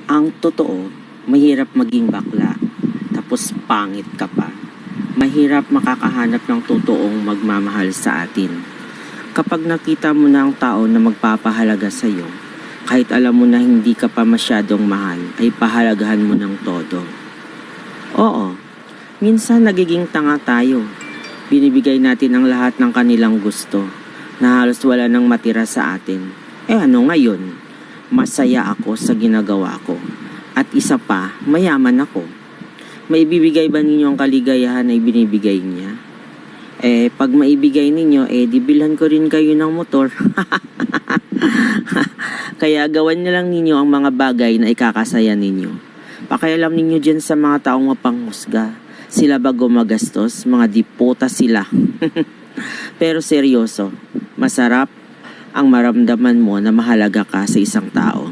Ang totoo, mahirap maging bakla, tapos pangit ka pa. Mahirap makakahanap ng totoong magmamahal sa atin. Kapag nakita mo na ang tao na magpapahalaga sa iyo, kahit alam mo na hindi ka pa masyadong mahal, ay pahalagahan mo ng todo. Oo, minsan nagiging tanga tayo. Binibigay natin ang lahat ng kanilang gusto, na halos wala nang matira sa atin. Ano ngayon? Masaya ako sa ginagawa ko. At isa pa, mayaman ako. Maibibigay ba ninyo ang kaligayahan na ibinibigay niya? Pag maibigay ninyo, di bilhan ko rin kayo ng motor. Kaya gawan na lang ninyo ang mga bagay na ikakasaya ninyo. Pakialam ninyo dyan sa mga taong mapanghusga. Sila ba gumagastos? Mga dipota sila. Pero seryoso, masarap ang maramdaman mo na mahalaga ka sa isang tao.